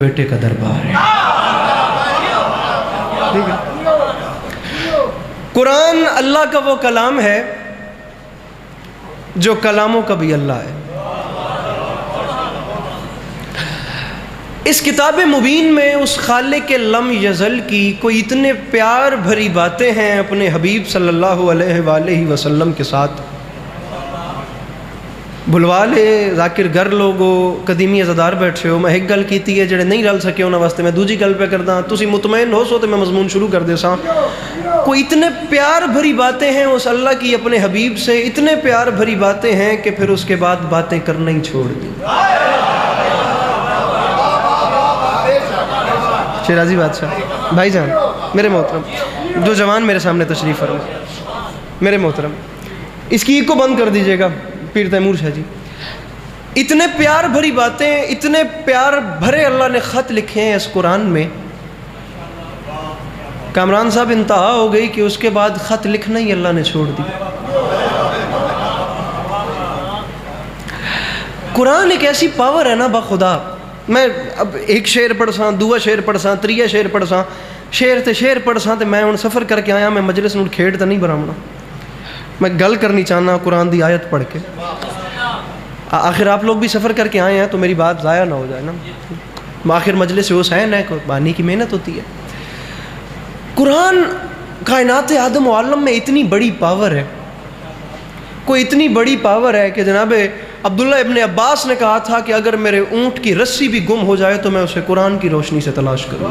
بیٹے کا دربار ہے. ٹھیک ہے. قرآن اللہ کا وہ کلام ہے جو کلاموں کا بھی اللہ ہے. اس کتاب مبین میں اس خالق لم یزل کی کوئی اتنے پیار بھری باتیں ہیں اپنے حبیب صلی اللہ علیہ وآلہ وسلم کے ساتھ. بھلوا لے ذاکر گر لوگو قدیمی ازادار بیٹھے ہو. میں ایک گل کیتی ہے جڑے نہیں رل سکے انہاں واسطے میں دوجی گل پہ کردا. تسی مطمئن ہو سو تو میں مضمون شروع کر دے ساں. کوئی اتنے پیار بھری باتیں ہیں اس اللہ کی اپنے حبیب سے، اتنے پیار بھری باتیں ہیں کہ پھر اس کے بعد باتیں کرنا ہی چھوڑ دی. شیرازی بادشاہ بھائی جان میرے محترم، جو جوان میرے سامنے تشریف فرما، میرے محترم اس کی کو بند کر دیجئے گا. پیر تیمور شاہ جی، اتنے پیار بھری باتیں، اتنے پیار بھرے اللہ نے خط لکھے ہیں اس قرآن میں. کامران صاحب انتہا ہو گئی کہ اس کے بعد خط لکھنا ہی اللہ نے چھوڑ دی. قرآن ایک ایسی پاور ہے نا بخدا. میں اب ایک شعر پڑھ ساں، دوسرا شعر پڑھ ساں، تریہ شعر پڑھ ساں، شعر تے شعر پڑھ ساں تے میں ہن سفر کر کے آیا، میں مجلس نوں کھیڑ تے نہیں برامنا. میں گل کرنی چاہنا قرآن دی آیت پڑھ کے. آخر آپ لوگ بھی سفر کر کے آئے ہیں تو میری بات ضائع نہ ہو جائے نا. آخر مجلس حسین ہے، بانی کی محنت ہوتی ہے. قرآن کائنات عالم و عالم میں اتنی بڑی پاور ہے، کوئی اتنی بڑی پاور ہے کہ جناب عبداللہ ابن عباس نے کہا تھا کہ اگر میرے اونٹ کی رسی بھی گم ہو جائے تو میں اسے قرآن کی روشنی سے تلاش کروں.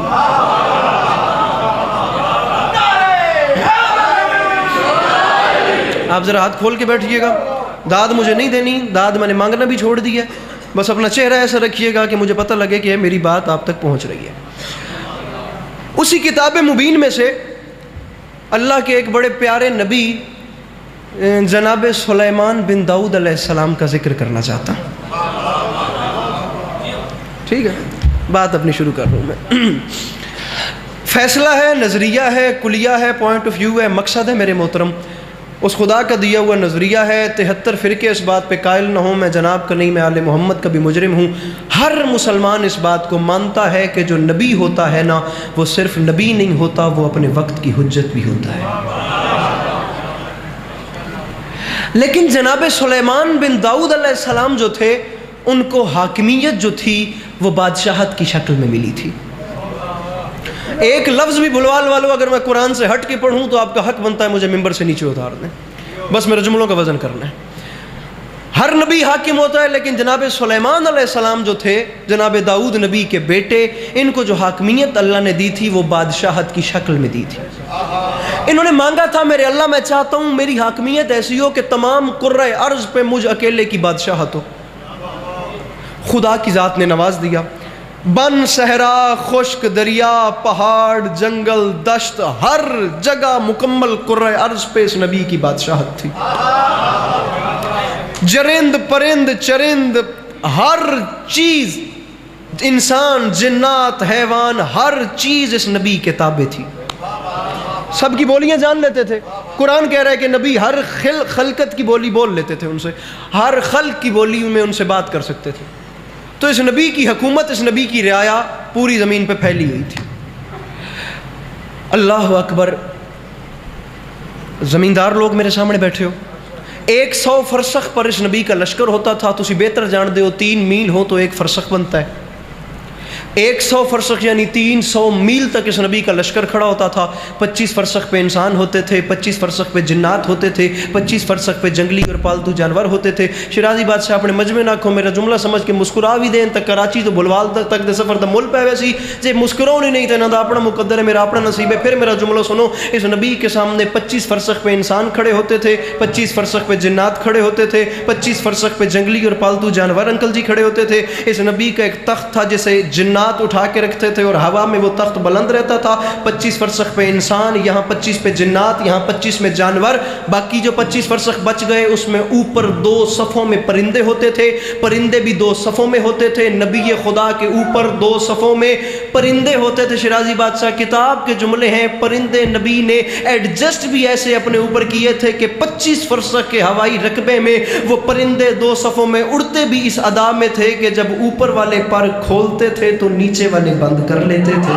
آپ ذرا ہاتھ کھول کے بیٹھیے گا. داد مجھے نہیں دینی، داد میں نے مانگنا بھی چھوڑ دی ہے. بس اپنا چہرہ ایسا رکھیے گا کہ مجھے پتہ لگے کہ میری بات آپ تک پہنچ رہی ہے. اسی کتاب مبین میں سے اللہ کے ایک بڑے پیارے نبی جناب سلیمان بن داؤد علیہ السلام کا ذکر کرنا چاہتا ہوں. ٹھیک ہے، بات اپنی شروع کر رہا ہوں میں. فیصلہ ہے، نظریہ ہے، کلیہ ہے، پوائنٹ آف ویو ہے، مقصد ہے میرے محترم. اس خدا کا دیا ہوا نظریہ ہے. 73 فرقے اس بات پہ قائل نہ ہوں میں جناب کا نہیں، میں آل محمد کا بھی مجرم ہوں. ہر مسلمان اس بات کو مانتا ہے کہ جو نبی ہوتا ہے نا وہ صرف نبی نہیں ہوتا، وہ اپنے وقت کی حجت بھی ہوتا ہے. لیکن جناب سلیمان بن داؤد علیہ السلام جو تھے ان کو حاکمیت جو تھی وہ بادشاہت کی شکل میں ملی تھی. ایک لفظ بھی بھلوال والو اگر میں قرآن سے ہٹ کے پڑھوں تو آپ کا حق بنتا ہے مجھے ممبر سے نیچے اتار دیں. بس میرے جملوں کا وزن کرنا ہے. ہر نبی حاکم ہوتا ہے لیکن جناب سلیمان علیہ السلام جو تھے، جناب داؤد نبی کے بیٹے، ان کو جو حاکمیت اللہ نے دی تھی وہ بادشاہت کی شکل میں دی تھی. انہوں نے مانگا تھا میرے اللہ میں چاہتا ہوں میری حاکمیت ایسی ہو کہ تمام قرۂ ارض پہ مجھ اکیلے کی بادشاہت ہو. خدا کی ذات نے نواز دیا. بن صحرا، خشک دریا، پہاڑ، جنگل، دشت، ہر جگہ مکمل قرۂ ارض پہ اس نبی کی بادشاہت تھی. جرند پرند چرند ہر چیز، انسان جنات حیوان، ہر چیز اس نبی کے تابع تھی. سب کی بولیاں جان لیتے تھے. قرآن کہہ رہا ہے کہ نبی ہر خلقت کی بولی بول لیتے تھے، ان سے ہر خلق کی بولی میں ان سے بات کر سکتے تھے. تو اس نبی کی حکومت، اس نبی کی رعایا پوری زمین پہ پھیلی ہوئی تھی. اللہ اکبر. زمیندار لوگ میرے سامنے بیٹھے ہو، 100 فرسخ پر اس نبی کا لشکر ہوتا تھا. تسی بہتر جان دے ہو 3 میل ہو تو 1 فرسخ بنتا ہے. 100 فرسخ یعنی 300 میل تک اس نبی کا لشکر کھڑا ہوتا تھا. 25 فرسخ پہ انسان ہوتے تھے، 25 فرسخ پہ جنات ہوتے تھے، 25 فرسخ پہ جنگلی اور پالتو جانور ہوتے تھے. شیرازی بادشاہ اپنے مجمع نہ کھو، میرا جملہ سمجھ کے مسکرا بھی دیں تک کراچی تو بلوال تک دے سفر دا مل پہ ویسی جے مسکراؤ نہیں تھے نہ دا اپنا مقدر ہے، میرا اپنا نصیب ہے. پھر میرا جملہ سنو. اس نبی کے سامنے 25 فرسخ پہ انسان کھڑے ہوتے تھے، 25 فرسخ پہ جنات کھڑے ہوتے تھے، 25 فرسخ پہ جنگلی اور پالتو جانور انکل جی کھڑے ہوتے تھے. اس نبی کا ایک تخت تھا جسے جنات اٹھا کے رکھتے تھے اور ہوا میں وہ تخت بلند رہتا تھا. 25 فرسخ پہ انسان، یہاں 25 پہ جنات، یہاں 25 میں جانور. باقی جو 25 فرسخ بچ گئے اس میں اوپر 2 صفوں میں پرندے ہوتے تھے. پرندے بھی 2 صفوں میں ہوتے تھے. نبی خدا کے اوپر 2 صفوں میں پرندے ہوتے تھے شیرازی بادشاہ، کتاب کے جملے ہیں، پرندے نبی نے ایڈجسٹ بھی ایسے اپنے اوپر کیے تھے کہ 25 فرسخ کے ہوائی رقبے میں وہ پرندے 2 صفوں میں اڑتے بھی اس ادا میں تھے کہ جب اوپر والے پر کھولتے تھے تو نیچے والے بند کر لیتے تھے۔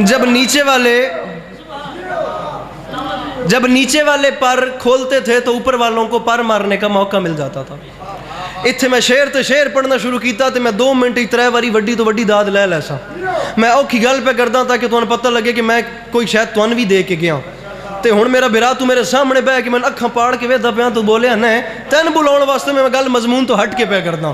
جب نیچے والے پر کھولتے تھے تو اوپر والوں کو پر مارنے کا موقع مل جاتا تھا۔ اتھے میں شیر تے شیر پڑھنا شروع کیتا تے میں 2 منٹ 3 واری وڈی تو وڈی داد لے لیسا۔ میں اوکھی گل پہ کردا تھا کہ تمہیں پتہ لگے کہ میں کوئی شاید تمہیں بھی دے کے گیا تے ہن میرا بھرا تو میرے سامنے بہ کہ میں اکھاں پاڑ کے ویدا پیا تو بولیا نہیں تین بلاؤن واسطے میں گل مضمون تو ہٹ کے پہ کردا۔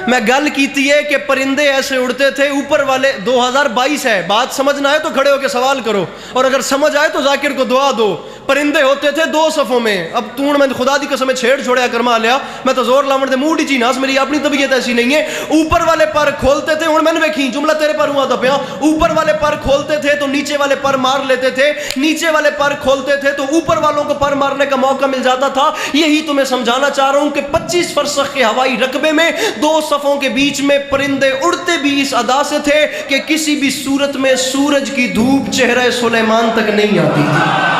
میں گل کیتی ہے کہ پرندے ایسے اڑتے تھے، اوپر والے 2022 ہے، بات سمجھ نہ آئے تو کھڑے ہو کے سوال کرو، اور اگر سمجھ آئے تو ذاکر کو دعا دو۔ پرندے ہوتے تھے 2 صفوں میں۔ اب تون میں خدا دی قسم چھیڑ چھوڑیا کرما لیا، میں تو زور لاون دے موڈ ہی ناس، میری اپنی طبیعت ایسی نہیں ہے۔ اوپر والے پر کھولتے تھے، ہن میں نے ویکھی جملہ تیرے پر ہوا تھا پیا، اوپر والے پر کھولتے تھے تو نیچے والے پر مار لیتے تھے، نیچے والے پر کھولتے تھے تو اوپر والوں کو پر مارنے کا موقع مل جاتا تھا۔ یہی تمہیں سمجھانا چاہ رہا ہوں کہ 25 فرسخ کے ہوائی رقبے میں 2 صفوں کے بیچ میں پرندے اڑتے بھی اس ادا سے تھے کہ کسی بھی صورت میں سورج کی دھوپ چہرہ سلیمان تک نہیں آتی تھی۔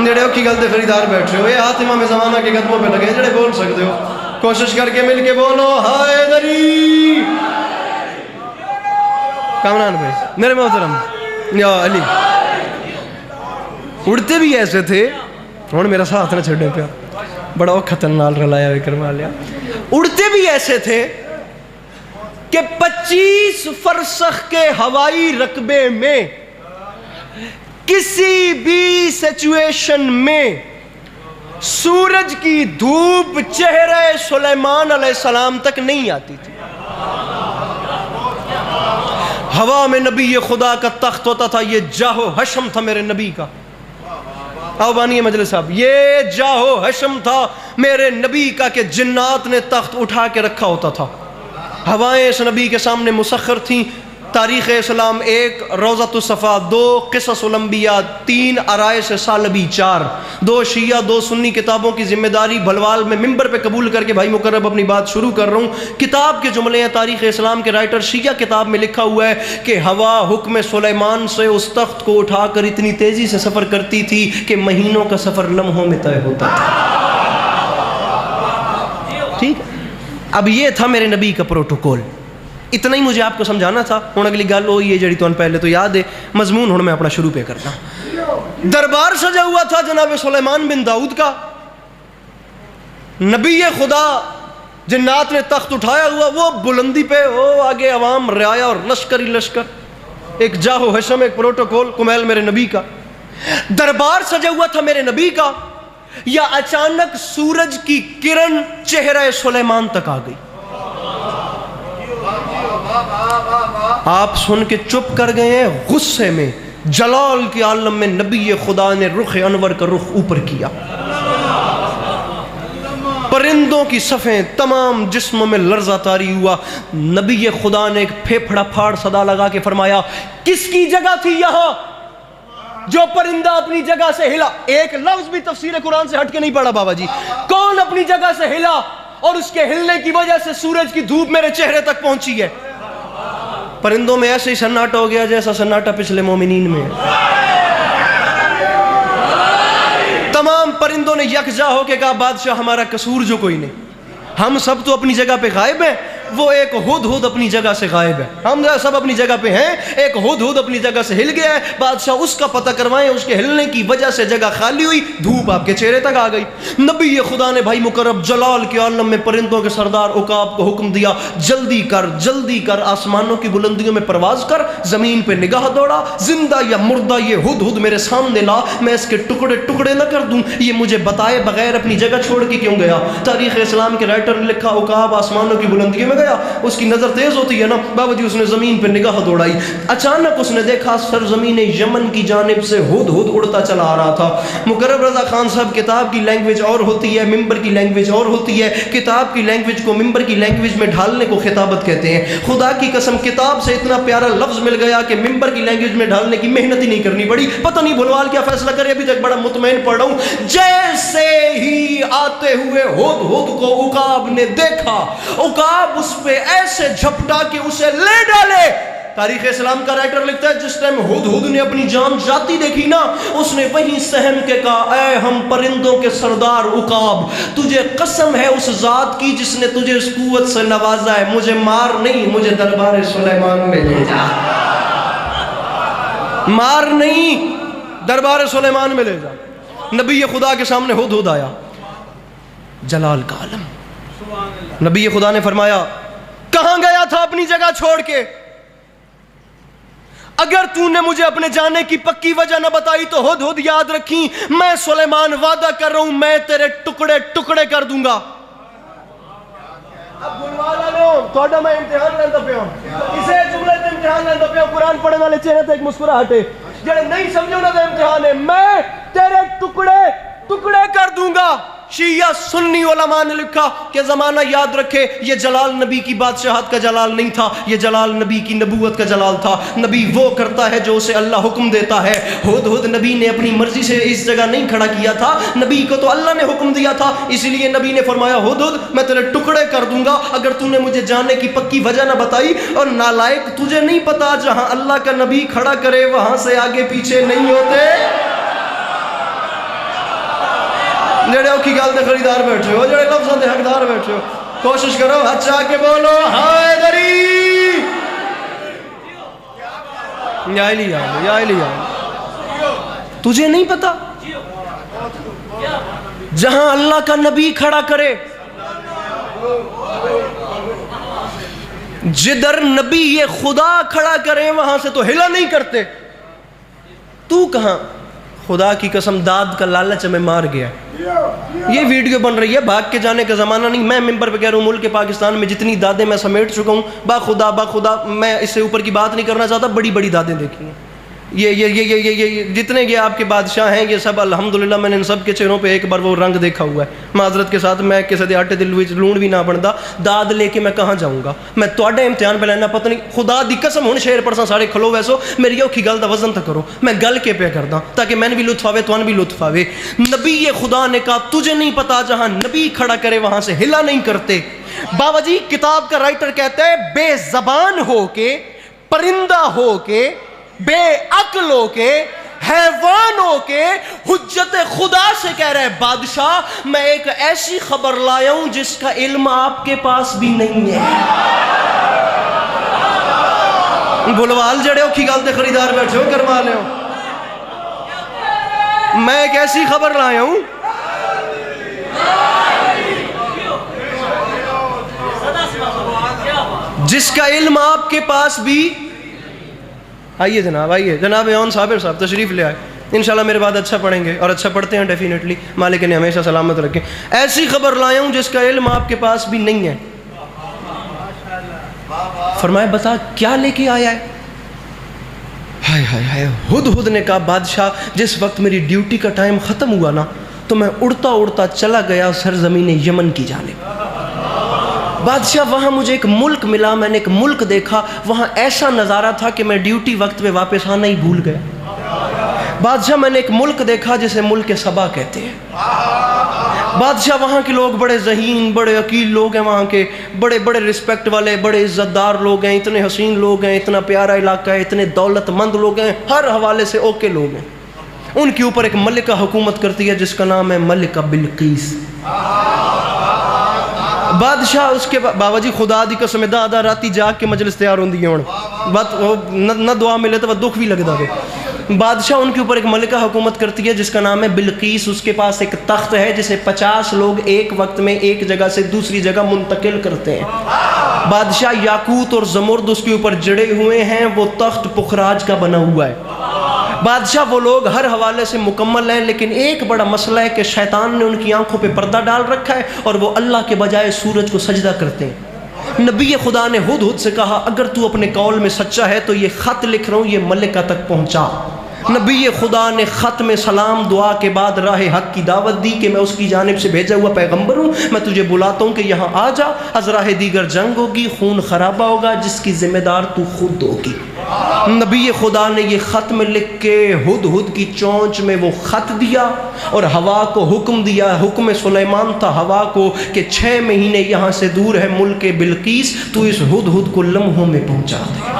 جڑے کی گل تے خریدار بیٹھ رہے ہو، یہ ہاتھ امام زمانہ کے قدموں پہ لگے، جڑے بول سکتے ہو کوشش کر کے مل کے بولو حیدری۔ کامران بھائی میرے محترم یا علی، اڑتے بھی ایسے تھے، ہن میرا ساتھ نہ چھڑے پیا، بڑا وقت نال رلایا ہوئے کروا لیا۔ اڑتے بھی ایسے تھے کہ 25 فرسخ کے ہوائی رقبے میں کسی بھی سچویشن میں سورج کی دھوپ چہرہ سلیمان علیہ السلام تک نہیں آتی تھی۔ ہوا میں نبی خدا کا تخت ہوتا تھا، یہ جاہ و حشم تھا میرے نبی کا۔ آؤ بانی مجلس صاحب، یہ جاہ و حشم تھا میرے نبی کا کہ جنات نے تخت اٹھا کے رکھا ہوتا تھا۔ ہوائیں اس نبی کے سامنے مسخر تھیں۔ تاریخ اسلام 1 روضۃ الصفا، 2 قصص الانبیاء، 3 عرائس سالبی، 4 2 شیعہ 2 سنی کتابوں کی ذمہ داری بھلوال میں ممبر پہ قبول کر کے بھائی مقرب اپنی بات شروع کر رہا ہوں۔ کتاب کے جملے ہیں، تاریخ اسلام کے رائٹر شیعہ کتاب میں لکھا ہوا ہے کہ ہوا حکم سلیمان سے اس تخت کو اٹھا کر اتنی تیزی سے سفر کرتی تھی کہ مہینوں کا سفر لمحوں میں طے ہوتا تھا۔ ٹھیک، اب یہ تھا میرے نبی کا پروٹوکول، اتنا ہی مجھے آپ کو سمجھانا تھا۔ ہن اگلی گل ہوئی ہے جڑی تمہیں پہلے تو یاد ہے، مضمون ہن میں اپنا شروع پہ کرتا ہوں۔ دربار سجا ہوا تھا جناب سلیمان بن داؤد کا، نبی خدا جنات نے تخت اٹھایا ہوا، وہ بلندی پہ، وہ آگے عوام رعایا اور لشکر ہی لشکر، ایک جاہ و حشم، ایک پروٹوکول کمیل میرے نبی کا۔ دربار سجا ہوا تھا میرے نبی کا، یا اچانک سورج کی کرن چہرہ سلیمان تک آ گئی۔ آپ سن کے چپ کر گئے ہیں، غصے میں جلال کے عالم میں نبی خدا نے رخ انور کا رخ اوپر کیا، پرندوں کی صفیں تمام جسموں میں لرزہ طاری ہوا۔ نبی خدا نے ایک پھیپھڑا پھاڑ صدا لگا کے فرمایا، کس کی جگہ تھی یہاں جو پرندہ اپنی جگہ سے ہلا؟ ایک لفظ بھی تفسیر قرآن سے ہٹ کے نہیں پڑا بابا جی، کون اپنی جگہ سے ہلا اور اس کے ہلنے کی وجہ سے سورج کی دھوپ میرے چہرے تک پہنچی ہے؟ پرندوں میں ایسے ہی سناٹا ہو گیا جیسا سناٹا پچھلے مومنین میں۔ تمام پرندوں نے یکجا ہو کے کہا، بادشاہ ہمارا قصور جو کوئی نہیں، ہم سب تو اپنی جگہ پہ غائب ہیں، وہ ایک ہدہد اپنی جگہ سے غائب ہے، ہم سب اپنی جگہ پہ ہیں، ایک ہدہد اپنی جگہ سے ہل گیا ہے، بادشاہ اس کا پتہ کروائیں، اس کے ہلنے کی وجہ سے جگہ خالی ہوئی، دھوپ آپ کے چہرے تک آ گئی۔ نبی خدا نے بھائی مقرب جلال کے عالم میں پرندوں کے سردار عقاب کو حکم دیا، جلدی کر آسمانوں کی بلندیوں میں پرواز کر، زمین پہ نگاہ دوڑا، زندہ یا مردہ یہ ہدہد میرے سامنے لا، میں اس کے ٹکڑے ٹکڑے نہ کر دوں، یہ مجھے بتائے بغیر اپنی جگہ چھوڑ کے کیوں گیا؟ تاریخ اسلام کے رائٹر نے لکھا، عقاب آسمانوں کی بلندیوں میں میں گیا، اس کی نظر تیز ہوتی ہے نا، بابا جی اس نے زمین پہ نگاہ دوڑائی، اچانک اس نے دیکھا سرزمین یمن کی جانب سے ہد ہد اڑتا چلا آ رہا تھا۔ مقرب رضا خان صاحب کتاب کی لینگویج اور ہوتی ہے، ممبر کی لینگویج اور ہوتی ہے، کتاب کی لینگویج کو ممبر کی لینگویج میں ڈھالنے کو خطابت کہتے ہیں۔ خدا کی قسم کتاب سے اتنا پیارا لفظ مل گیا کہ ممبر کی لینگویج میں ڈھالنے کی محنت ہی نہیں کرنی پڑی۔ پتہ نہیں بھلوال کیا فیصلہ کرے، ابھی تک بڑا مطمئن پڑھ رہا ہوں۔ جیسے ہی آتے ہوئے ہد ہد کو عقاب نے دیکھا، عقاب اس پہ ایسے جھپٹا کہ اسے لے ڈالے۔ تاریخ اسلام کا رائٹر لکھتا ہے جس ٹائم ہد ہد نے اپنی جان جاتی دیکھی نا، اس نے وہیں سہم کے کہا، اے ہم پرندوں کے سردار عقاب، تجھے قسم ہے اس ذات کی جس نے تجھے اس قوت سے نوازا ہے، مجھے مار نہیں، مجھے دربار سلیمان میں لے جا۔ مار نہیں، دربار سلیمان میں لے جا۔ نبی خدا کے سامنے ہد ہد آیا، جلال کا عالم۔ نبی خدا نے فرمایا، کہاں گیا تھا اپنی جگہ چھوڑ کے؟ اگر تو نے مجھے اپنے جانے کی پکی وجہ نہ بتائی تو ہد ہد یاد رکھی، میں سلیمان وعدہ کر رہا ہوں میں تیرے ٹکڑے ٹکڑے کر دوں گا۔ اب بلوالا لو تھوڑا میں امتحان لیندہ پہ ہوں، اسے جملے تے امتحان لیندہ پہ ہوں، قرآن پڑھنے والے چہرے تے ایک مسکراہٹے، جڑے نہیں سمجھو نہ دے امتحان ہے، میں تیرے ٹکڑے ٹکڑے کر دوں گا۔ شیعہ سنی علماء نے لکھا کہ زمانہ یاد رکھے، یہ جلال نبی کی بادشاہت کا جلال نہیں تھا، یہ جلال نبی کی نبوت کا جلال تھا۔ نبی وہ کرتا ہے جو اسے اللہ حکم دیتا ہے۔ ہد ہد نبی نے اپنی مرضی سے اس جگہ نہیں کھڑا کیا تھا، نبی کو تو اللہ نے حکم دیا تھا، اس لیے نبی نے فرمایا ہد ہد میں تیرے ٹکڑے کر دوں گا اگر تو نے مجھے جانے کی پکی وجہ نہ بتائی۔ اور نالائق، تجھے نہیں پتا جہاں اللہ کا نبی کھڑا کرے وہاں سے آگے پیچھے نہیں ہوتے۔ جڑے اوکھی گل دے خریدار بیٹھے ہو، جڑے لفظوں دے حقدار بیٹھے ہو، کوشش کرو ہاتھ چاہ کے بولو حیدری یا علی یا علی۔ تجھے نہیں پتا جہاں اللہ کا نبی کھڑا کرے، جدھر نبی یہ خدا کھڑا کرے وہاں سے تو ہلا نہیں کرتے۔ تو کہاں؟ خدا کی قسم داد کا لالچ میں مار گیا۔ یہ ویڈیو بن رہی ہے، بھاگ کے جانے کا زمانہ نہیں۔ میں ممبر پہ کہہ رہا ہوں ملک پاکستان میں جتنی دادیں میں سمیٹ چکا ہوں، با خدا میں اس سے اوپر کی بات نہیں کرنا چاہتا، بڑی بڑی دادیں دیکھی ہیں۔ یہ جتنے یہ آپ کے بادشاہ ہیں یہ سب الحمدللہ میں نے ان سب کے چہروں پہ ایک بار وہ رنگ دیکھا ہوا ہے۔ معذرت کے ساتھ میں کسی دے آٹے دل وچ لون بھی نہ بنتا، داد لے کے میں کہاں جاؤں گا؟ میں تواڈے امتحان پہ لینا پتہ نہیں، خدا دی قسم ہن شیر پڑساں سارے کھلو ویسو، میری اوکھی گل دا وزن تک کرو، میں گل کے پہ کردا تاکہ میں بھی لطف آوے توان بھی لطف آوے۔ نبی خدا نے کہا تجھے نہیں پتا جہاں نبی کھڑا کرے وہاں سے ہلا نہیں کرتے۔ بابا جی کتاب کا رائٹر کہتا ہے بے زبان ہو کے، پرندہ ہو کے، بے عقل ہو کے، حیوان ہو کے، حجت خدا سے کہہ رہے بادشاہ میں ایک ایسی خبر لایا ہوں جس کا علم آپ کے پاس بھی نہیں ہے۔ بلوال جڑے ہو کی گل دے خریدار بیٹھے ہو کروا لے ہو، میں ایک ایسی خبر لایا ہوں جس کا علم آپ کے پاس بھی۔ آئیے جناب، آئیے جناب یون صابر صاحب تشریف لے آئے، انشاءاللہ میرے بعد اچھا پڑھیں گے اور اچھا پڑھتے ہیں ڈیفینیٹلی، مالک نے ہمیشہ سلامت رکھیں۔ ایسی خبر لایا ہوں جس کا علم آپ کے پاس بھی نہیں ہے۔ فرمایا بتا کیا لے کے آیا ہے؟ ہائے ہائے ہائے، ہد ہد نے کہا بادشاہ جس وقت میری ڈیوٹی کا ٹائم ختم ہوا نا تو میں اڑتا اڑتا چلا گیا سرزمین یمن کی جانب۔ بادشاہ وہاں مجھے ایک ملک ملا، میں نے ایک ملک دیکھا، وہاں ایسا نظارہ تھا کہ میں ڈیوٹی وقت پہ واپس آنا ہی بھول گیا۔ بادشاہ میں نے ایک ملک دیکھا جسے ملک سبا کہتے ہیں۔ بادشاہ وہاں کے لوگ بڑے ذہین، بڑے عقیل لوگ ہیں، وہاں کے بڑے بڑے رسپیکٹ والے، بڑے عزت دار لوگ ہیں، اتنے حسین لوگ ہیں، اتنا پیارا علاقہ ہے، اتنے دولت مند لوگ ہیں، ہر حوالے سے اوکے لوگ ہیں۔ ان کے اوپر ایک ملکہ حکومت کرتی ہے جس کا نام ہے ملکہ بلقیس۔ بادشاہ اس کے بابا جی خدا دی قسم دا راتی جاگ کے مجلس تیار ہوندی ہے، بات نہ دعا ملے تو دکھ بھی لگتا ہے۔ بادشاہ ان کے اوپر ایک ملکہ حکومت کرتی ہے جس کا نام ہے بلقیس۔ اس کے پاس ایک تخت ہے جسے 50 لوگ ایک وقت میں ایک جگہ سے دوسری جگہ منتقل کرتے ہیں۔ بادشاہ یاقوت اور زمرد اس کے اوپر جڑے ہوئے ہیں، وہ تخت پخراج کا بنا ہوا ہے۔ بادشاہ وہ لوگ ہر حوالے سے مکمل ہیں، لیکن ایک بڑا مسئلہ ہے کہ شیطان نے ان کی آنکھوں پہ پردہ ڈال رکھا ہے اور وہ اللہ کے بجائے سورج کو سجدہ کرتے ہیں۔ نبی خدا نے ہدہد سے کہا اگر تو اپنے قول میں سچا ہے تو یہ خط لکھ رہا ہوں، یہ ملکہ تک پہنچا۔ نبی خدا نے خط میں سلام دعا کے بعد راہ حق کی دعوت دی کہ میں اس کی جانب سے بھیجا ہوا پیغمبر ہوں، میں تجھے بلاتا ہوں کہ یہاں آ جا، از راہ دیگر جنگ ہوگی، خون خرابہ ہوگا، جس کی ذمہ دار تو خود ہوگی۔ نبی خدا نے یہ خط میں لکھ کے ہدہد کی چونچ میں وہ خط دیا اور ہوا کو حکم دیا، حکم سلیمان تھا ہوا کو کہ 6 مہینے یہاں سے دور ہے ملک بلقیس، تو اس ہدہد کو لمحوں میں پہنچا دے۔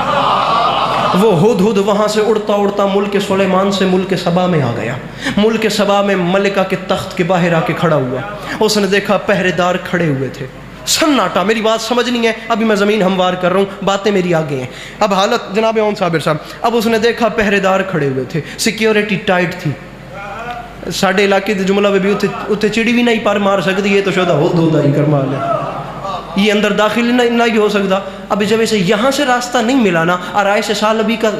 وہ ہدہد وہاں سے اڑتا اڑتا ملک سلیمان سے ملک سبا میں آ گیا۔ ملک سبا میں ملکہ کے تخت کے باہر آ کے کھڑا ہوا۔ اس نے دیکھا پہرے دار کھڑے ہوئے تھے، سناٹا۔ میری بات سمجھ نہیں ہے، ابھی میں زمین ہموار کر رہا ہوں، باتیں میری آگے ہیں۔ اب حالت جناب اون صابر صاحب، اب اس نے دیکھا پہرے دار کھڑے ہوئے تھے، سیکیورٹی ٹائٹ تھی۔ ساڈے علاقے دے جملہ بھی اتنے چڑی بھی نہیں پر مار سکتی، یہ تو شدہ ہدہد ہی کرمال ہے، یہ اندر داخل نہ ہی ہو سکتا۔ اب جب اسے یہاں سے راستہ نہیں ملا نا، آرائش سالبی کا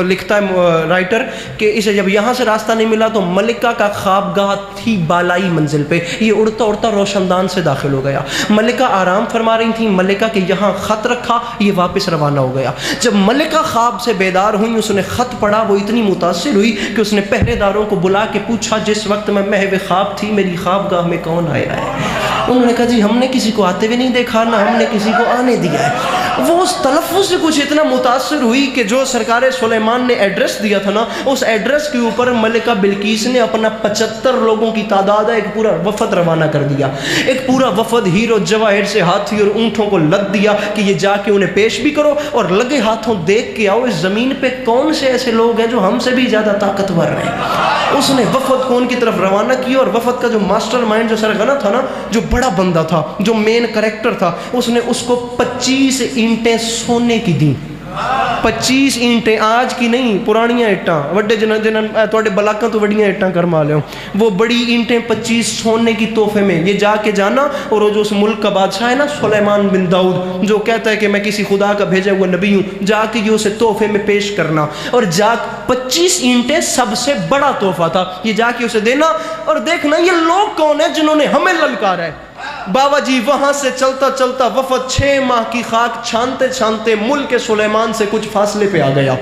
لکھتا ہے رائٹر کہ اسے جب یہاں سے راستہ نہیں ملا تو ملکہ کا خوابگاہ تھی بالائی منزل پہ، یہ اڑتا اڑتا روشن دان سے داخل ہو گیا۔ ملکہ آرام فرما رہی تھی، ملکہ کے یہاں خط رکھا، یہ واپس روانہ ہو گیا۔ جب ملکہ خواب سے بیدار ہوئی، اس نے خط پڑھا، وہ اتنی متاثر ہوئی کہ اس نے پہرے داروں کو بلا کے پوچھا جس وقت میں محو خواب تھی میری خوابگاہ میں کون آیا ہے؟ انہوں نے کہا جی ہم نے کسی کو آتے ہوئے نہیں دیکھا، نہ ہم نے کسی کو آنے دیا ہے۔ وہ اس تلفظ سے کچھ اتنا متاثر ہوئی کہ جو سرکار سلیمان نے ایڈریس دیا تھا نا، اس ایڈریس کے اوپر ملکہ بلقیس نے اپنا 75 لوگوں کی تعداد ہے ایک پورا وفد روانہ کر دیا۔ ایک پورا وفد ہیرو جواہر سے ہاتھی اور اونٹوں کو لد دیا کہ یہ جا کے انہیں پیش بھی کرو اور لگے ہاتھوں دیکھ کے آؤ اس زمین پہ کون سے ایسے لوگ ہیں جو ہم سے بھی زیادہ طاقتور ہیں۔ اس نے وفد کو ان کی طرف روانہ کیا اور وفد کا جو ماسٹر مائنڈ جو سرغنہ تھا نا، جو بڑا بندہ تھا، جو مین کریکٹر تھا، اس نے اس کو 25 اینٹیں سونے کی دیں۔ 25 اینٹیں، آج کی نہیں، پرانیاں اینٹاں، وڈے جنہاں توڑے بلاکاں تو وڈیاں اینٹاں کرما لے ہوں، وہ بڑی اینٹیں 25 سونے کی تحفے میں، یہ جا کے جانا۔ اور وہ جو اس ملک کا بادشاہ ہے نا سلیمان بن داؤد، جو کہتا ہے کہ میں کسی خدا کا بھیجا ہوا نبی ہوں، جا کے یہ اسے تحفے میں پیش کرنا، اور جا 25 اینٹیں سب سے بڑا تحفہ تھا، یہ جا کے اسے دینا اور دیکھنا یہ لوگ کون ہیں جنہوں نے ہمیں للکارا ہے۔ بابا جی وہاں سے چلتا چلتا وفد 6 ماہ کی خاک چھانتے چھانتے ملک سلیمان سے کچھ فاصلے پہ آ گیا۔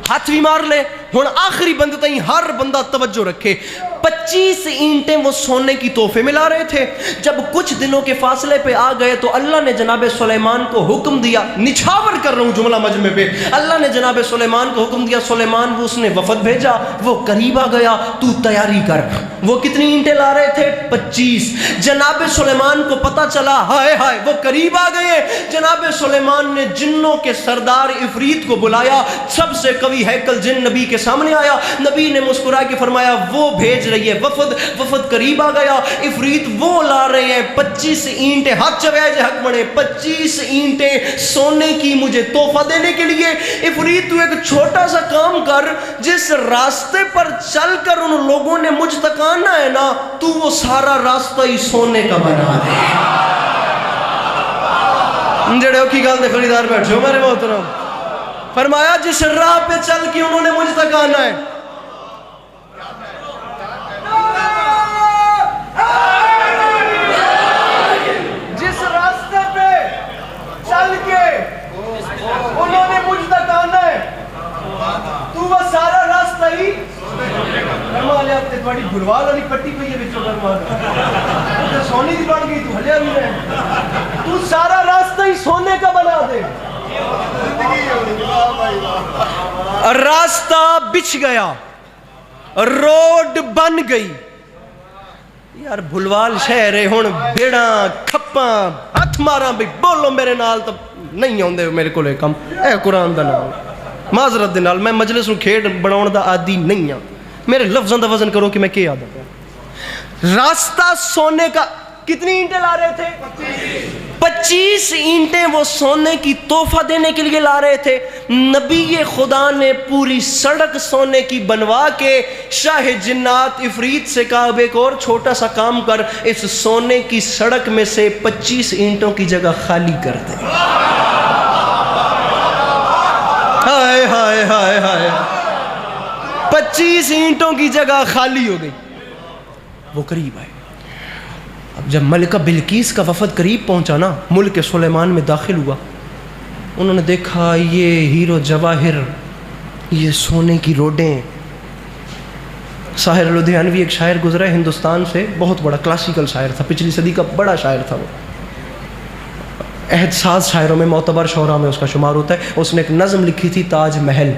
ہاتھ بھی مار لے، ہن آخری بند تائیں ہر بندہ توجہ رکھے۔ 25 اینٹیں وہ سونے کی تحفے میں لا رہے تھے۔ جب کچھ دنوں کے فاصلے پہ آ گئے تو اللہ نے جناب سلیمان کو حکم دیا، نچھاور کر رہا ہوں جملہ مجمع پہ، اللہ نے جناب سلیمان کو حکم دیا، سلیمان وہ اس نے وفد بھیجا، وہ قریب آ گیا، تو تیاری کر۔ وہ کتنی اینٹیں لا رہے تھے؟ 25۔ جناب سلیمان کو پتا چلا، ہائے ہائے وہ قریب آ گئے۔ جناب سلیمان نے جنوں کے سردار عفریت کو بلایا، سب سے قوی ہیکل جن نبی کے سامنے آیا۔ نبی نے مسکرا کے فرمایا وہ بھیج رہی ہے وفد قریب آ گیا، عفریت وہ لا رہے ہیں 25 اینٹیں، ہاتھ چوائے جے حق بنے، 25 اینٹیں سونے کی مجھے تحفہ دینے کے لیے۔ عفریت تو ایک چھوٹا سا کام کر، جس راستے پر چل کر ان لوگوں نے مجھ تک آنا ہے نا، تو وہ سارا راستہ ہی سونے کا بنا دے۔ جڑے ہو کی گل دے خریدار بیٹھے ہو میرے محترم، فرمایا جس راہ پہ چل کے انہوں نے مجھ تک آنا ہے، جس راستے پہ چل کے انہوں نے مجھ تک آنا ہے، تو وہ سارا راستہ ہی فرما لیا۔ تے تھوڑی گروال والی پٹی پئی ہے وچوں فرما لیا، سونے دی بن گئی تو ہلیا بھی نہیں، تو سارا راستہ ہی سونے کا بنا دے۔ راستہ بچھ گیا، روڈ بن گئی۔ یار بھلوال شہر ہے، ہن بیڑاں کھپاں ہاتھ ماراں بھی بولو میرے نال تو نہیں آندے میرے کو لے کم، اے قرآن دا نام معذرت دے نال میں مجلس نو کھیڈ بناؤن دا عادی نہیں ہاں، میرے لفظاں دا وزن کرو کہ میں کیا آدھا پیا۔ راستہ سونے کا، کتنی اینٹیں لا رہے تھے؟ 25 اینٹیں وہ سونے کی تحفہ دینے کے لیے لا رہے تھے۔ نبی خدا نے پوری سڑک سونے کی بنوا کے شاہ جنات عفریت سے کہا اب ایک اور چھوٹا سا کام کر، اس سونے کی سڑک میں سے 25 اینٹوں کی جگہ خالی کر دے۔ ہائے ہائے ہائے ہائے، 25 اینٹوں کی جگہ خالی ہو گئی۔ وہ قریب آئے، اب جب ملکہ بلقیس کا وفد قریب پہنچا نا، ملک سلیمان میں داخل ہوا، انہوں نے دیکھا یہ ہیرو جواہر، یہ سونے کی روڈیں. ساحر لدھیانوی ایک شاعر گزرا ہے ہندوستان سے، بہت بڑا کلاسیکل شاعر تھا، پچھلی صدی کا بڑا شاعر تھا. وہ عہد ساز شاعروں میں، معتبر شعراء میں اس کا شمار ہوتا ہے. اس نے ایک نظم لکھی تھی تاج محل.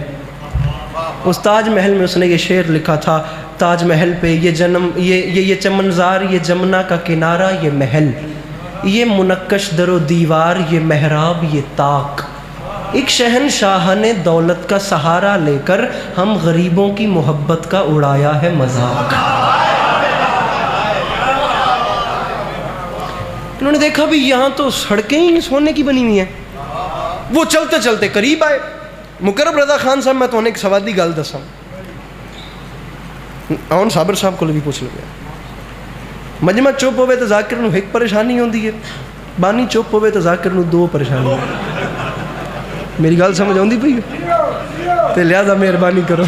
اس تاج محل میں اس نے یہ شعر لکھا تھا، تاج محل پہ یہ چمنزار، یہ جمنا کا کنارہ، یہ محل، یہ منقش در و دیوار، یہ محراب، یہ طاق، ایک شہنشاہ نے دولت کا سہارا لے کر ہم غریبوں کی محبت کا اڑایا ہے مذاق. انہوں نے دیکھا بھی یہاں تو سڑکیں ہی سونے کی بنی ہوئی ہیں. وہ چلتے چلتے قریب آئے. مکرم رضا خان صاحب میں تو ایک سوادی گل دساں، آن صابر صاحب کو بھی پوچھ لو گیا. مجمع چپ ہوئے تو ذاکر نو ایک پریشانی ہوندی ہے، بانی چپ ہوئے تو ذاکر نو دو پریشانی. میری گل سمجھ آؤندی پئی تے لہذا مہربانی کرو.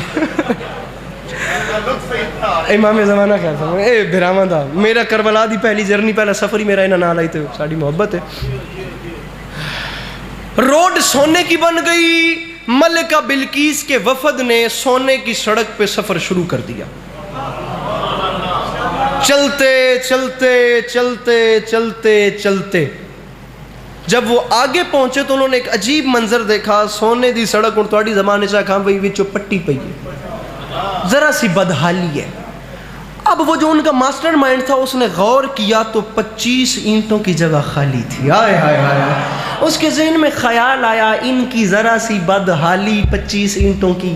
امام زمانہ کیا سمجھ اے بھراواں دا میرا کربلا دی پہلی جرنی، پہلا سفر ہی میرا انہاں نال آئی تے ساڈی محبت ہے. روڈ سونے کی بن گئی. ملکہ بلقیس کے وفد نے سونے کی سڑک پہ سفر شروع کر دیا. چلتے چلتے چلتے چلتے چلتے جب وہ آگے پہنچے تو انہوں نے ایک عجیب منظر دیکھا. سونے دی سڑک اور تھوڑی زمانے سے کھاں پئی وچوں پٹی پئی ہے، ذرا سی بدحالی ہے. اب وہ جو ان کا ماسٹر مائنڈ تھا اس نے غور کیا تو 25 اینٹوں کی جگہ خالی تھی. ہائے ہائے ہائے. اس کے ذہن میں خیال آیا ان کی ذرا سی بدحالی 25 اینٹوں کی،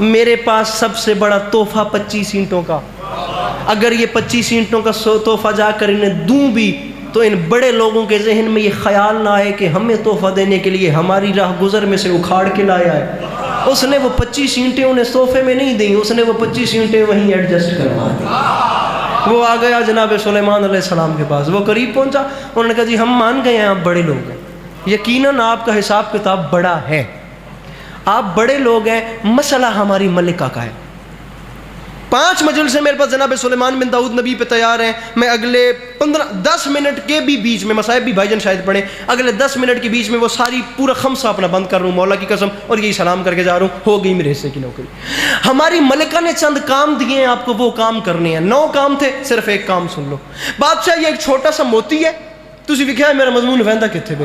میرے پاس سب سے بڑا تحفہ 25 اینٹوں کا، اگر یہ 25 اینٹوں کا تحفہ جا کر انہیں دوں بھی تو ان بڑے لوگوں کے ذہن میں یہ خیال نہ آئے کہ ہمیں تحفہ دینے کے لیے ہماری راہ گزر میں سے اکھاڑ کے لایا ہے. اس نے وہ 25 اینٹیں انہیں تحفے میں نہیں دیں، اس نے وہ 25 اینٹیں وہیں ایڈجسٹ کروا دی. وہ آ گیا جناب سلیمان علیہ السلام کے پاس. وہ قریب پہنچا، انہوں نے کہا جی ہم مان گئے ہیں آپ بڑے لوگ ہیں، یقیناً آپ کا حساب کتاب بڑا ہے، آپ بڑے لوگ ہیں، مسئلہ ہماری ملکہ کا ہے. 5 مجلسیں میرے پاس جناب سلیمان بن داؤد نبی پہ تیار ہیں. میں اگلے 10 منٹ کے بھی بیچ میں، مصائب بھی بھائی جان شاید پڑھیں، اگلے 10 منٹ کے بیچ میں وہ ساری پورا خمسہ اپنا بند کر رہا ہوں مولا کی قسم، اور یہی سلام کر کے جا رہا ہوں، ہو گئی میرے حصے کی نوکری. ہماری ملکہ نے چند کام دیے ہیں آپ کو، وہ کام کرنے ہیں. 9 کام تھے، صرف ایک کام سن لو. بادشاہ یہ ایک چھوٹا سا موتی ہے، تسی ویکھیا ہے میرا مضمون ویندا کتنے پہ.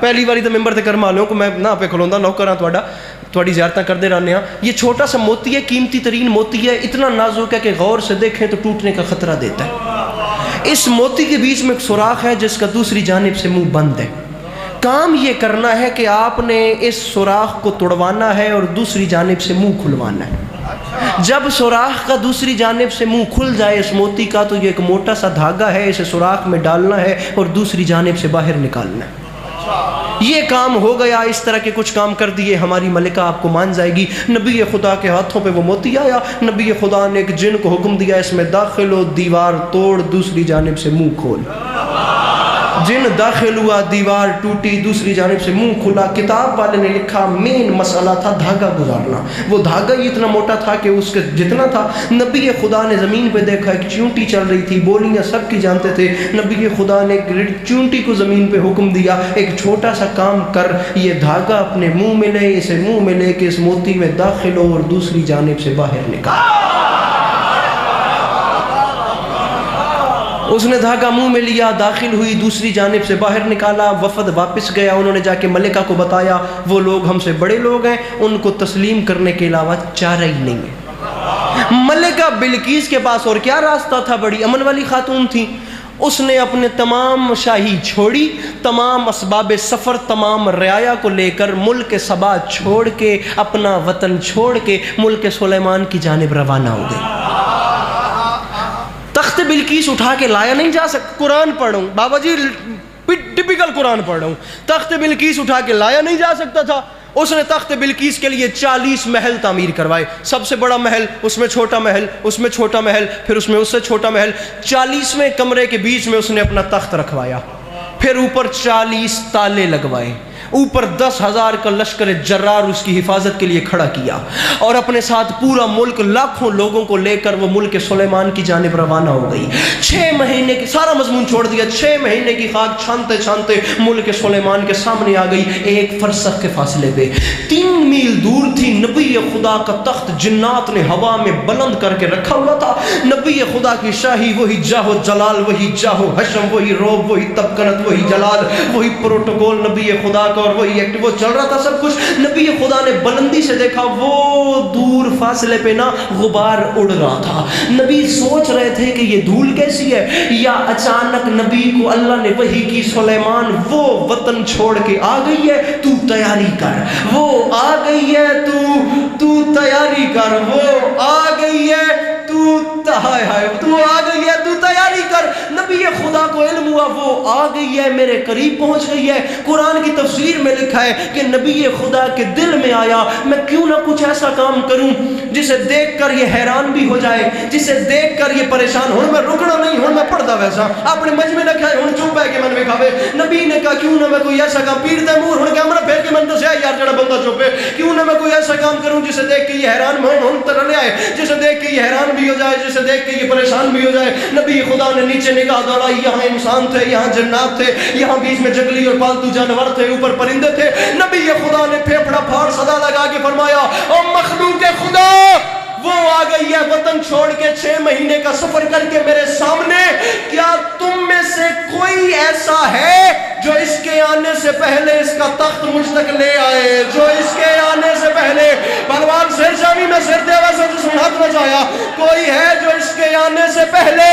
پہلی باری تو ممبر تے کرما لو کہ میں نہ پہ کھلوندا نوکر ہاں تھوڑی زیارتیں کرتے رہنے ہاں. یہ چھوٹا سا موتی ہے، قیمتی ترین موتی ہے، اتنا نازک ہے کہ غور سے دیکھیں تو ٹوٹنے کا خطرہ دیتا ہے. اس موتی کے بیچ میں ایک سوراخ ہے جس کا دوسری جانب سے منہ بند ہے. کام یہ کرنا ہے کہ آپ نے اس سوراخ کو توڑوانا ہے اور دوسری جانب سے منہ کھلوانا ہے. جب سوراخ کا دوسری جانب سے منہ کھل جائے اس موتی کا تو یہ ایک موٹا سا دھاگا ہے، اسے سوراخ میں ڈالنا ہے اور دوسری جانب سے باہر نکالنا ہے. یہ کام ہو گیا. اس طرح کے کچھ کام کر دیے، ہماری ملکہ آپ کو مان جائے گی. نبی خدا کے ہاتھوں پہ وہ موتی آیا. نبی خدا نے ایک جن کو حکم دیا اس میں داخل ہو، دیوار توڑ، دوسری جانب سے منہ کھول. جن داخل ہوا، دیوار ٹوٹی، دوسری جانب سے منہ کھلا. کتاب والے نے لکھا مین مسئلہ تھا دھاگا گزارنا. وہ دھاگا ہی اتنا موٹا تھا کہ اس کے جتنا تھا. نبی خدا نے زمین پہ دیکھا ایک چونٹی چل رہی تھی، بولیاں سب کی جانتے تھے. نبی خدا نے ایک چونٹی کو زمین پہ حکم دیا ایک چھوٹا سا کام کر، یہ دھاگا اپنے منہ میں لے، اسے منہ میں لے کے اس موتی میں داخل ہو اور دوسری جانب سے باہر نکال. اس نے دھاگا منہ میں لیا، داخل ہوئی، دوسری جانب سے باہر نکالا. وفد واپس گیا، انہوں نے جا کے ملکہ کو بتایا وہ لوگ ہم سے بڑے لوگ ہیں، ان کو تسلیم کرنے کے علاوہ چارہ ہی نہیں ہے. ملکہ بلقیس کے پاس اور کیا راستہ تھا، بڑی امن والی خاتون تھی. اس نے اپنے تمام شاہی چھوڑی، تمام اسباب سفر، تمام رعایا کو لے کر ملک سبا چھوڑ کے، اپنا وطن چھوڑ کے ملک سلیمان کی جانب روانہ ہو گئی. تخت بلقیس اٹھا کے لایا نہیں جا سکتا. قرآن پڑھوں بابا جی، ٹپیکل قرآن پڑھ رہا ہوں. تخت بلقیس اٹھا کے لایا نہیں جا سکتا تھا. اس نے تخت بلقیس کے لیے 40 محل تعمیر کروائے. سب سے بڑا محل، اس میں چھوٹا محل، اس میں چھوٹا محل، پھر اس میں اس سے چھوٹا محل. 40ویں کمرے کے بیچ میں اس نے اپنا تخت رکھوایا. پھر اوپر 40 تالے لگوائے. اوپر 10,000 کا لشکر جرار اس کی حفاظت کے لیے کھڑا کیا، اور اپنے ساتھ پورا ملک لاکھوں لوگوں کو لے کر وہ ملک سلیمان کی جانب روانہ ہو گئی۔ 6 مہینے کی سارا مضمون چھوڑ دیا، 6 مہینے کی خاک چھانتے چھانتے ملک سلیمان کے سامنے آ گئی، 1 فرسخ کے فاصلے پہ 3 میل دور تھی نبی خدا کا تخت، جنات نے ہوا میں بلند کر کے رکھا ہوا تھا۔ نبی خدا کی شاہی، وہی جاہ و جلال، وہی جاہ و حشم، وہی روب، وہی تبکنت، وہی جلال، وہی پروٹوکول نبی خدا کا، اور وہی ایکٹ، وہ چل رہا تھا سب کچھ۔ نبی خدا نے بلندی سے دیکھا، وہ دور فاصلے پہ نا غبار اڑ رہا تھا۔ نبی سوچ رہے تھے کہ یہ دھول کیسی ہے، یا اچانک نبی کو اللہ نے وحی کی، سلیمان وہ وطن چھوڑ کے آ گئی ہے، تو تیاری کر، وہ آ گئی ہے، تو تیاری کر، وہ آ گئی ہے، تو آ گئی ہے، تو تیاری کر۔ نبی خدا کو علم ہوا وہ آ گئی ہے، میرے قریب پہنچ گئی ہے۔ قرآن کی تفسیر میں لکھا ہے کہ نبی خدا کے دل میں آیا، میں کیوں نہ کچھ ایسا کام کروں جسے دیکھ کر یہ حیران بھی ہو جائے، جسے دیکھ کر یہ پریشان ہو، میں رکنا نہیں ہوں، میں پڑھتا ویسا اپنے مجمع نہ کھائے ہوں، چپ ہے کہ من میں کھاوے۔ نبی نے کہا کیوں نہ میں کوئی ایسا کام، پیر تیمور ہوں کہ ہمارا پھیر کے من دسیا یار جڑا بندہ چپ ہے، کیوں نہ میں کوئی ایسا کام کروں جسے دیکھ کے یہ حیران ہوں ترلے آئے، جسے دیکھ کے یہ حیران بھی ہو جائے، جسے دیکھ کے یہ پریشان بھی ہو جائے۔ نبی خدا نے نیچے نگاہ دوڑائی، یہاں انسان تھے، یہاں جنات تھے، یہاں بیچ میں جنگلی اور پالتو جانور تھے، اوپر پرندے تھے۔ نبی خدا نے پھیپھڑا پھاڑ صدا لگا کے فرمایا، او مخلوق خدا، وہ آ گئی ہے وطن چھوڑ کے 6 مہینے کا سفر کر کے میرے سامنے، کیا تم میں سے کوئی ایسا ہے جو اس کے آنے سے پہلے اس کا تخت مجھ تک لے آئے، جو اس کے آنے سے پہلے پروان سیر شامی میں سر دے ویسا جو سنات نہ چاہیا، کوئی ہے جو اس کے آنے سے پہلے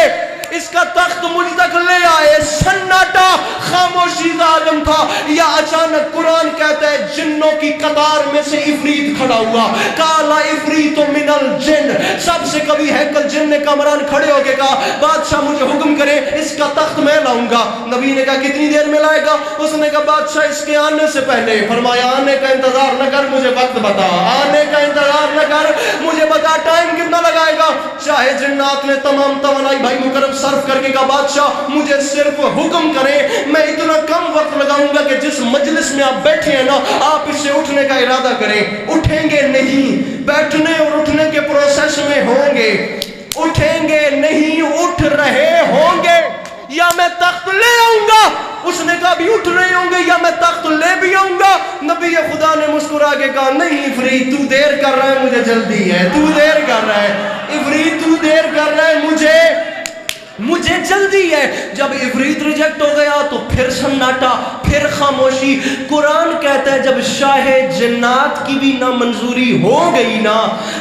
اس کا تخت مجھ تک لے آئے؟ سناٹا، خاموشی کا عالم تھا، یا اچانک قرآن کہتا ہے جنوں کی قطار میں سے عفریت کھڑا ہوا، کالا عفریت من الجن، سب سے کبھی ہیکل جن نے کامران کھڑے ہو کے کہا بادشاہ مجھے حکم کرے، اس کا تخت میں لاؤں گا۔ نبی نے کہا کتنی دیر میں لائے گا؟ اس نے کہا بادشاہ اس کے آنے سے پہلے۔ فرمایا آنے کا انتظار نہ کر، مجھے وقت بتا، آنے کا انتظار نہ کر، مجھے بتا ٹائم کتنا لگائے گا۔ شاہ جنات نے تمام توانائی بھائی مکرم صرف کر کے کہا بادشاہ مجھے صرف حکم کریں، میں اتنا کم وقت لگاؤں گا کہ جس مجلس میں آپ بیٹھے ہیں نا، آپ اس سے اٹھنے کا ارادہ کریں۔ اٹھیں گے نہیں، بیٹھنے اور اٹھنے کے پروسیس میں ہوں گے، اٹھیں گے نہیں، اٹھ رہے ہوں گے، یا میں تخت لے آؤں گا۔ اس نے کہا بھی اٹھ رہے ہوں گے یا میں تخت لے بھی آؤں گا۔ نبی خدا نے مسکرا کے کہا نہیں عفریت، تو دیر کر رہا ہے، مجھے جلدی ہے، تو دیر کر رہا ہے عفریت، تو دیر کر رہا ہے، مجھے جلدی ہے۔ جب عفریت ریجیکٹ ہو گیا تو پھر سناٹا، پھر خاموشی۔ قرآن کہتا ہے جب شاہ جنات کی بھی نہ منظوری ہو گئی نا،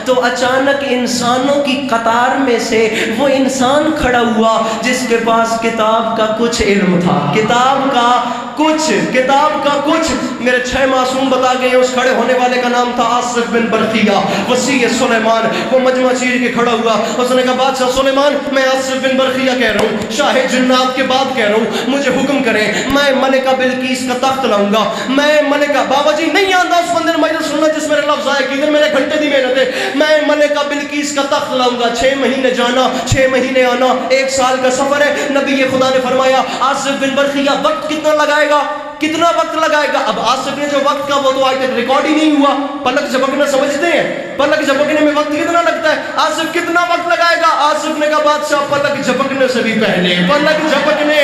تو اچانک انسانوں کی قطار میں سے وہ انسان کھڑا ہوا جس کے پاس کتاب کا کچھ علم تھا، کتاب کا کچھ۔ میرے 6 معصوم بتا گئے ہیں، اس کھڑے ہونے والے کا نام تھا آصف بن برقیہ، وسیع سلیمان۔ وہ مجمع چیر کے کھڑا ہوا، اس نے کہا بادشاہ سلیمان میں آصف بن برقیہ کہہ رہا ہوں، شاہ جنات کے بعد کہہ رہا ہوں، مجھے حکم کریں، میں ملکہ بلقیس کا تخت لاؤں گا، میں ملکہ بابا جی نہیں آندا اس بندے نے مجلس سننا جس میرے لفظ آئے کی میرے گھنٹے دی محنت ہے، میں ملکہ بلقیس کا تخت لاؤں گا۔ 6 مہینے جانا، 6 مہینے آنا، 1 سال کا سفر ہے۔ نبی خدا نے فرمایا آصف بن برقیہ وقت کتنا لگائے گا، کتنا وقت لگائے گا؟ اب آصف نے جو وقت کا وہ تو آج تک ریکارڈ ہی نہیں ہوا۔ پلک جھپکنا سمجھتے ہیں، پلک جھپکنے میں وقت کتنا لگتا ہے؟ آصف کتنا وقت لگائے گا؟ آصف نے کہا بادشاہ پلک جھپکنے سے بھی پہلے، پلک جھپکنے،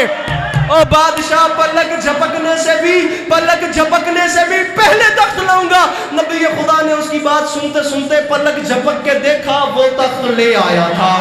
اور بادشاہ پلک جھپکنے سے بھی پہلے تخت لاؤں گا۔ نبی خدا نے اس کی بات سنتے سنتے پلک جھپک کے دیکھا، وہ تخت لے آیا تھا،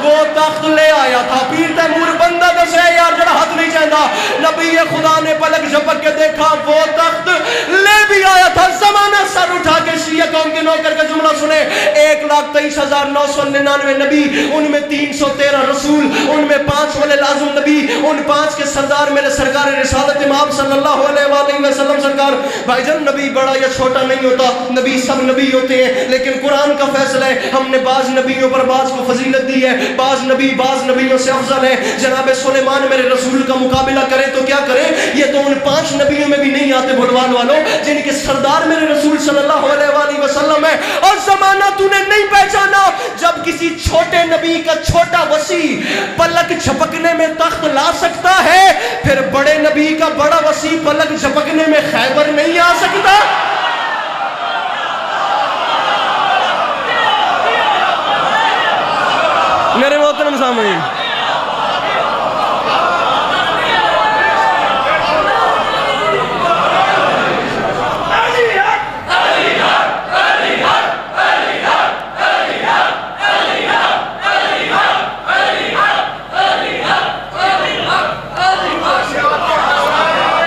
وہ تخت لے آیا تھا۔ پیر تیمور بندہ دسے یار جڑا ہاتھ نہیں چاہتا، نبی خدا نے پلک جھپک کے دیکھا، وہ تخت لے بھی آیا تھا۔ زمانہ سر اٹھا کے شیعہ قوم کے نوکر کا جملہ سنے، 1,23,999 نبی، ان میں 313 رسول، ان میں 5 ولی العظم نبی، ان 5 کے سردار میرے سرکار رسالت امام صلی اللہ علیہ وآلہ وسلم سرکار۔ بھائی جان نبی بڑا یا چھوٹا نہیں ہوتا، نبی سب نبی ہوتے ہیں، لیکن قرآن کا فیصلہ ہے، ہم نے بعض نبیوں پر بعض کو فضیلت دی ہے، بعض نبی بعض نبیوں سے افضل ہے۔ جناب سلیمان میرے رسول کا مقابلہ کریں تو کیا کریں؟ یہ تو ان 5 نبیوں میں بھی نہیں آتے بھڑوان والوں جن کے سردار میرے رسول صلی اللہ علیہ وآلہ وسلم ہے۔ اور زمانہ تو نے نہیں پہچانا، جب کسی چھوٹے نبی کا چھوٹا وسیع پلک جھپکنے میں تخت لا سکتا ہے، پھر بڑے نبی کا بڑا وسیع پلک جھپکنے میں خیبر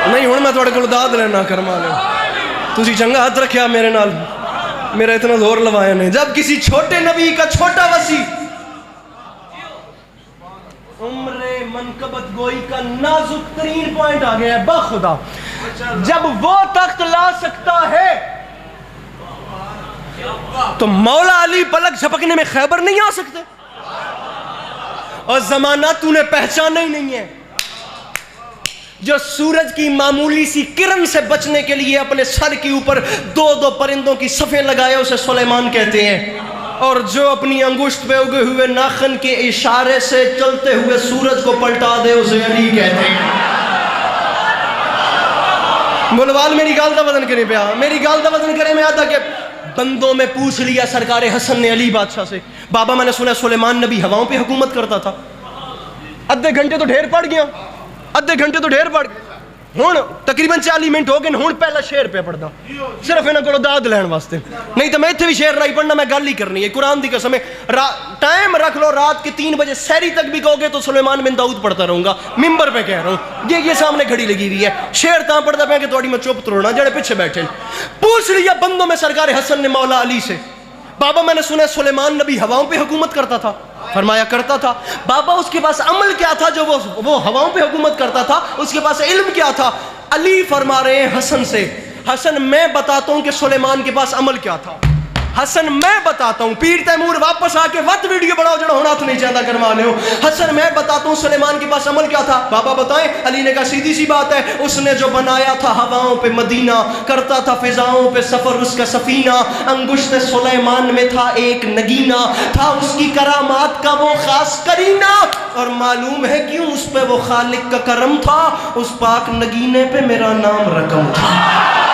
نہیں ہوں میں تھوڑے کو داد لینا کرما لے تسی چنگا ہاتھ رکھیا میرے نال میرا اتنا زور لوایا نہیں جب کسی چھوٹے نبی کا چھوٹا وسیع عمر منقبت گوئی کا نازک ترین پوائنٹ آ گیا ہے بخدا جب وہ تخت لا سکتا ہے تو مولا علی پلک جھپکنے میں خیبر نہیں آ سکتے اور زمانہ تو نے پہچانا ہی نہیں ہے جو سورج کی معمولی سی کرن سے بچنے کے لیے اپنے سر کے اوپر دو دو پرندوں کی صفیں لگائے اسے سلیمان کہتے ہیں اور جو اپنی انگشت پہ اگے ہوئے ناخن کے اشارے سے چلتے ہوئے سورج کو پلٹا دے اسے علی کہتے ہیں بلوال میری گال دا وزن کرے پیا میری گال دا وزن کرے میں آتا کہ بندوں میں پوچھ لیا سرکار حسن نے علی بادشاہ سے بابا میں نے سنا سلیمان نبی ہواؤں پہ حکومت کرتا تھا ادھے گھنٹے تو ڈھیر پڑ گیا ادھے گھنٹے تو ڈھیر پڑ گیا ہوں تقریباً 40 منٹ ہو گئے ہوں پہلا شعر پہ پڑھدا صرف انہاں کو داد لین واسطے نہیں تو میں اتنے بھی شعر نہیں پڑھنا میں گل ہی کرنی ہے قرآن دی قسم ہے ٹائم رکھ لو رات کے 3 بجے سحری تک بھی کہو گے تو سلیمان بن داؤد پڑھتا رہوں گا ممبر پہ کہہ رہا ہوں یہ سامنے گھڑی لگی ہوئی ہے شعر تاں پڑھدا پیا کہ تھوڑی میں چپ تروڑنا جڑے پیچھے بیٹھے پوچھ لیا بندوں میں سرکار حسن نے مولا علی سے بابا میں نے سنا سلیمان نبی ہواؤں پہ حکومت کرتا تھا فرمایا کرتا تھا بابا اس کے پاس عمل کیا تھا جو وہ ہواؤں پہ حکومت کرتا تھا اس کے پاس علم کیا تھا علی فرما رہے ہیں حسن سے حسن میں بتاتا ہوں کہ سلیمان کے پاس عمل کیا تھا حسن میں بتاتا ہوں پیر تیمور واپس آ کے وقت ویڈیو بڑھاؤ جڑا ہونا تو نہیں چاہتا کروا لے ہو حسن میں بتاتا ہوں سلیمان کے پاس عمل کیا تھا بابا بتائیں علی نے کہا سیدھی سی بات ہے اس نے جو بنایا تھا ہواؤں پہ مدینہ کرتا تھا فضاؤں پہ سفر اس کا سفینہ انگشت سلیمان میں تھا ایک نگینہ تھا اس کی کرامات کا وہ خاص کرینہ اور معلوم ہے کیوں اس پہ وہ خالق کا کرم تھا اس پاک نگینے پہ میرا نام رقم تھا